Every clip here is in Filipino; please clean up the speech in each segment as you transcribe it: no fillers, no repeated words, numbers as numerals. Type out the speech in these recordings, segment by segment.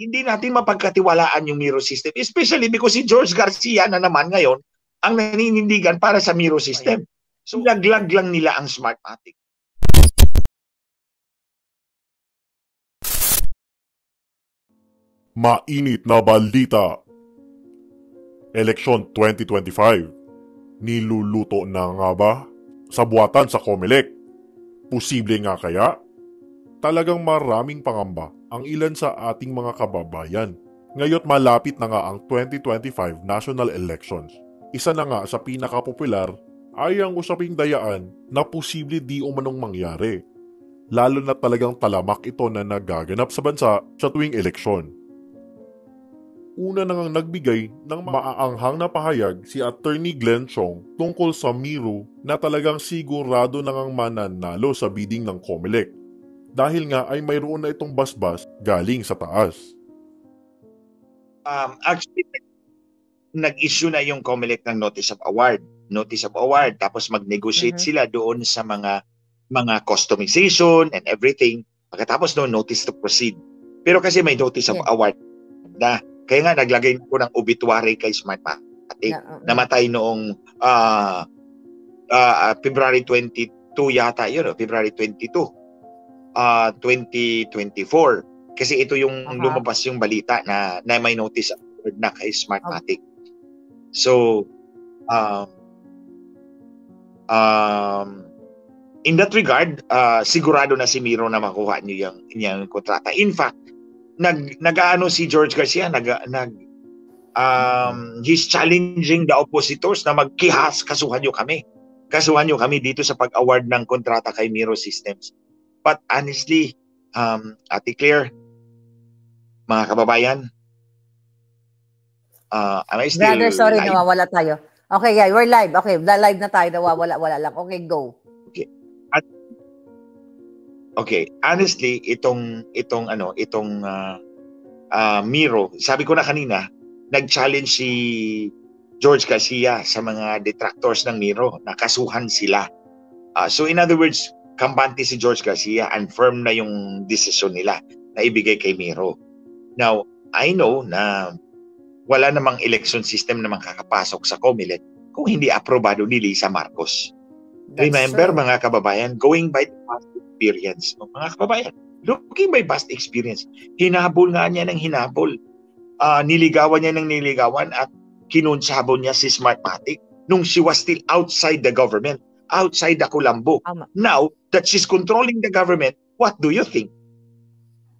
hindi natin mapagkatiwalaan yung Miro system. Especially because si George Garcia na naman ngayon ang naninindigan para sa Miro system. So, laglag lang nila ang Smartmatic. Mainit na balita. Eleksyon 2025. Niluluto na nga ba? Sa buwatan sa COMELEC. Posible nga kaya? Talagang maraming pangamba ang ilan sa ating mga kababayan. Ngayon malapit na nga ang 2025 national elections. Isa na nga sa pinakapopular ay ang usaping dayaan na posible di umanong mangyari. Lalo na talagang talamak ito na nagaganap sa bansa sa tuwing eleksyon. Una nang nagbigay ng maaanghang na pahayag si Attorney Glenn Chong tungkol sa Miro na talagang sigurado nang mananalo sa bidding ng COMELEC dahil nga ay mayroon na itong basbas galing sa taas. Actually, nag-issue na yung COMELEC ng Notice of Award. Tapos mag-negotiate sila doon sa mga customization and everything. Pagkatapos noon, notice to proceed. Pero kasi may Notice of Award na. Kaya nga naglagay ko ng obituary kay Smartmatic. Namatay noong February 22 yata yun, February 22, 2024. Kasi ito yung lumabas yung balita na may notice na kay Smartmatic. So, in that regard, sigurado na si Miro na makuha niyo yung kontrata. In fact, nag-ano si George Garcia, he's challenging the oppositors na kasuhan nyo kami dito sa pag-award ng kontrata kay Miro Systems. But honestly, Ate Claire, mga kababayan, am I still Brother, sorry, live? nawawala tayo. Okay, yeah, we're live. Okay, live na tayo, nawawala lang. Okay, go. Okay, honestly, itong Miro, sabi ko na kanina, nag-challenge si George Garcia sa mga detractors ng Miro na kasuhan sila. So in other words, kampante si George Garcia, and firm na yung desisyon nila na ibigay kay Miro. Now, I know na wala namang election system na makakapasok sa COMELEC kung hindi aprobado ni Lisa Marcos. Remember, mga kababayan, going by the past experience, mga kababayan, looking by past experience, hinabol nga niya ng hinabol. Niligawan niya ng niligawan at kinunsabon niya si Smartmatic nung she was still outside the government, outside the Colombo. Now that she's controlling the government, what do you think?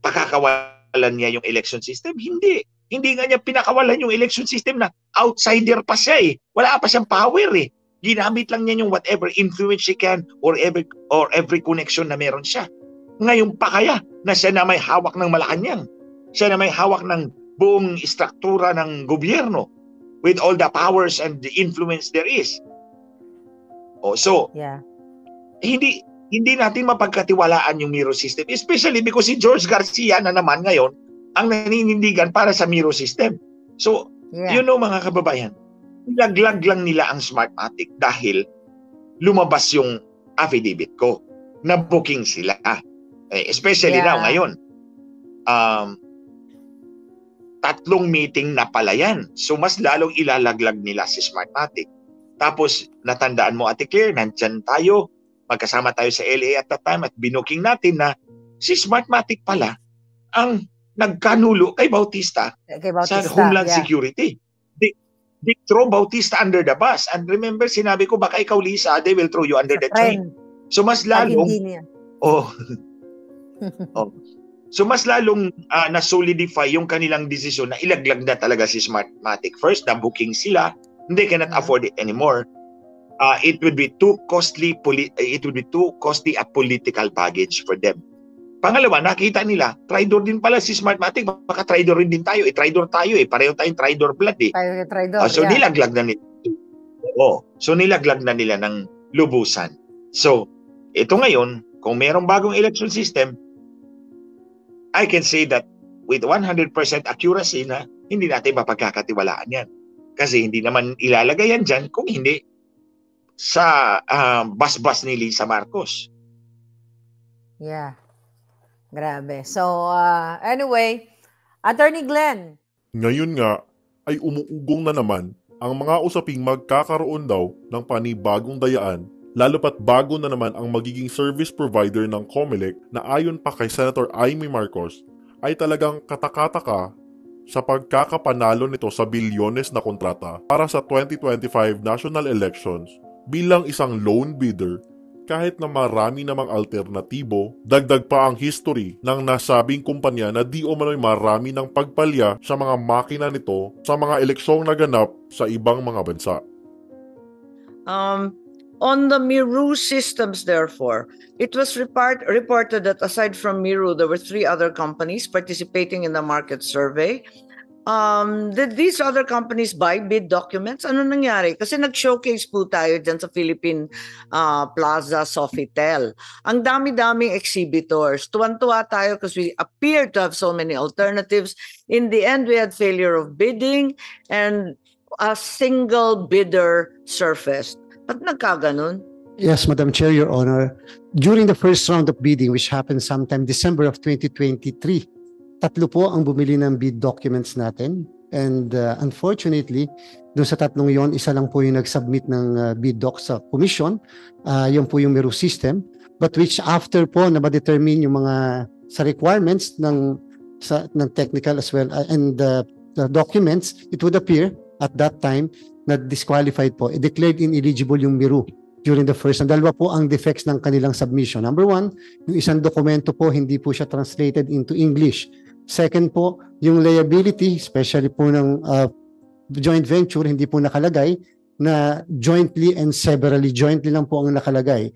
Pakakawalan niya yung election system? Hindi. Hindi nga niya pinakawalan yung election system na outsider pa siya eh. Wala pa siyang power eh. Ginamit lang niya yung whatever influence she can or every connection na meron siya. Ngayon pa kaya na siya na may hawak ng Malacanang. Siya na may hawak ng buong istruktura ng gobyerno with all the powers and the influence there is. Hindi natin mapagkatiwalaan yung Miro system, especially because si George Garcia na naman ngayon ang naninindigan para sa Miro system. So, mga kababayan, laglag lang nila ang Smartmatic dahil lumabas yung affidavit ko na booking sila. Especially now, ngayon. 3 meeting na pala yan. So, mas lalong ilalaglag nila si Smartmatic. Tapos, natandaan mo, Ate Claire, nandyan tayo, magkasama tayo sa LA at that time at binuking natin na si Smartmatic pala ang nagkanulo kay Bautista, sa Homeland Security. They throw Bautista under the bus. And remember, sinabi ko, baka ikaw, Lisa, they will throw you under the train. So, mas lalong... So, mas lalong na-solidify yung kanilang desisyon na ilaglag na talaga si Smartmatic. First, na-booking sila. They cannot afford it anymore. It would be too costly a political baggage for them. Pangalawa, nakita nila, traitor din pala si Smartmatic. Baka traitor rin din tayo. Traitor tayo eh. Pareho tayong traitor blood eh. So, nilaglag na nila. So, nilaglag na nila ng lubusan. So, ito ngayon, kung mayroong bagong election system, I can say that with 100% accuracy na hindi natin mapagkakatiwalaan yan. Kasi hindi naman ilalagay yan dyan kung hindi sa basbas ni Lisa Marcos. Yeah. Grabe. So, anyway, Attorney Glenn. Ngayon nga ay umuugong na naman ang mga usaping magkakaroon daw ng panibagong dayaan, lalo pat bago na naman ang magiging service provider ng COMELEC na ayon pa kay Senator Amy Marcos ay talagang katakataka sa pagkakapanalo nito sa bilyones na kontrata para sa 2025 national elections bilang isang lone bidder. Kahit na marami namang alternatibo, dagdag pa ang history ng nasabing kumpanya na di umano'y marami ng pagpalya sa mga makina nito sa mga eleksyong naganap sa ibang mga bansa. On the Miru systems, therefore, it was reported that aside from Miru, there were 3 other companies participating in the market survey. Did these other companies buy bid documents? Ano nangyari? Kasi nag-showcase po tayo dyan sa Philippine Plaza Sofitel. Ang dami-daming exhibitors. Tuwan-tuwa tayo because we appear to have so many alternatives. In the end, we had failure of bidding and a single bidder surfaced. Ba't nagkaganon? Yes, Madam Chair, Your Honor. During the first round of bidding, which happened sometime December of 2023, 3 po ang bumili ng bid documents natin. And unfortunately, doon sa 3 yon, isa lang po yung nag-submit ng bid doc sa commission. Yun po yung Miru system. But which after po na ma-determine yung mga sa requirements ng technical as well and the documents, it would appear at that time na disqualified po. Declared ineligible yung Miru during the first. Ang dalawa po ang defects ng kanilang submission. Number 1, yung isang dokumento po hindi po siya translated into English. Second po, yung liability, especially po ng joint venture, hindi po nakalagay na jointly and severally. Jointly lang po ang nakalagay.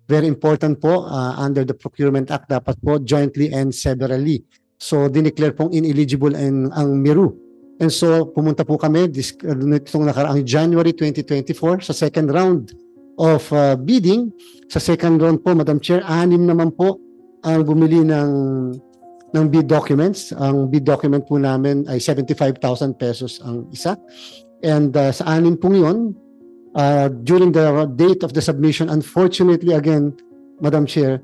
Very important po, under the Procurement Act, dapat po jointly and severally. So, dineclare pong ineligible ang Miru. And so, pumunta po kami nitong nakaraang January 2024 sa second round of bidding. Sa second round po, Madam Chair, 6 naman po ang bumili ng bid documents. Ang bid document po namin ay 75,000 pesos ang isa. And sa 6 pong yun, during the date of the submission, unfortunately again, Madam Chair,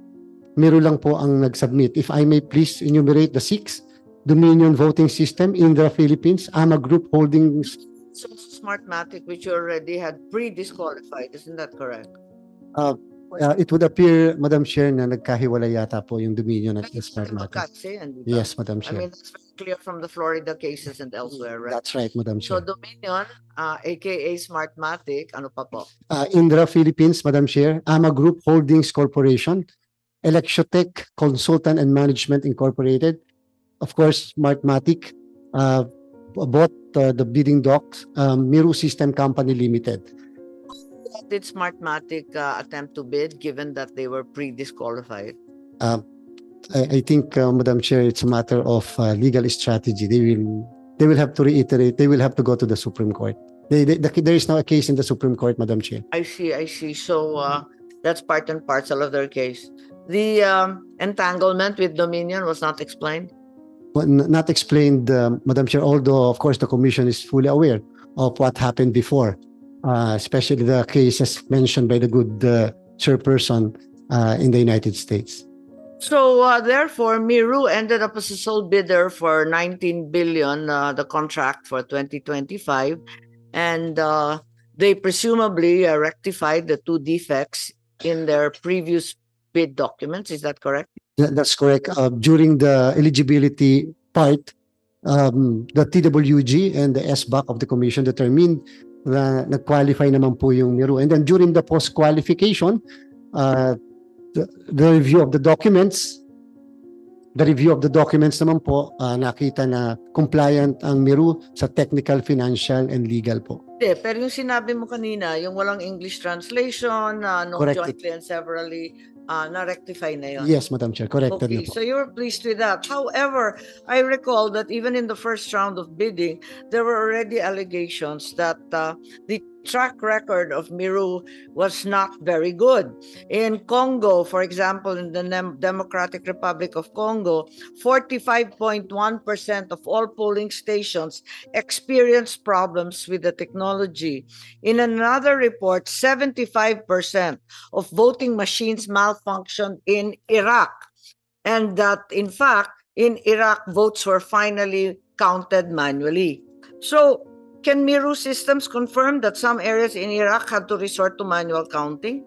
Miru lang po ang nag-submit. If I may please enumerate the 6. Dominion Voting System in the Philippines, AMA Group Holdings. So Smartmatic, which you already had pre-disqualified, isn't that correct? It would appear, Madam Chair, na nagkahiwalay yata po yung Dominion at Smartmatic. Yes, Madam Chair. I mean, that's very clear from the Florida cases and elsewhere, right? That's right, Madam Chair. So Dominion, aka Smartmatic, ano pa po? Indra Philippines, Madam Chair, AMA Group Holdings Corporation, Electrotech Consultant and Management Incorporated, of course, Smartmatic, bought the bidding docs, Miru System Company Limited. Did Smartmatic attempt to bid given that they were pre-disqualified? I think, Madam Chair, it's a matter of legal strategy. They will have to reiterate. They will have to go to the Supreme Court. There is now a case in the Supreme Court, Madam Chair. I see. So that's part and parcel of their case. The entanglement with Dominion was not explained? Well, not explained, Madam Chair, although, of course, the Commission is fully aware of what happened before, especially the cases mentioned by the good chairperson in the United States. So, therefore, Miru ended up as a sole bidder for 19 billion, the contract for 2025, and they presumably rectified the 2 defects in their previous bid documents. Is that correct? That's correct. During the eligibility part, the TWG and the SBAC of the Commission determined na nag-qualify naman po yung Miru. And then during the post-qualification, the review of the documents naman po, nakita na compliant ang Miru sa technical, financial, and legal po. Pero yung sinabi mo kanina, yung walang English translation, no jointly and severally, na-rectify na yun. Yes, Madam Chair, corrected na Okay, po. so you're pleased with that. However, I recall that even in the first round of bidding, there were already allegations that the track record of Miru was not very good. In Congo, for example, in the Democratic Republic of Congo, 45.1% of all polling stations experienced problems with the technology. In another report, 75% of voting machines malfunctioned in Iraq. And that, in fact, in Iraq, votes were finally counted manually. So, can Miru Systems confirm that some areas in Iraq had to resort to manual counting?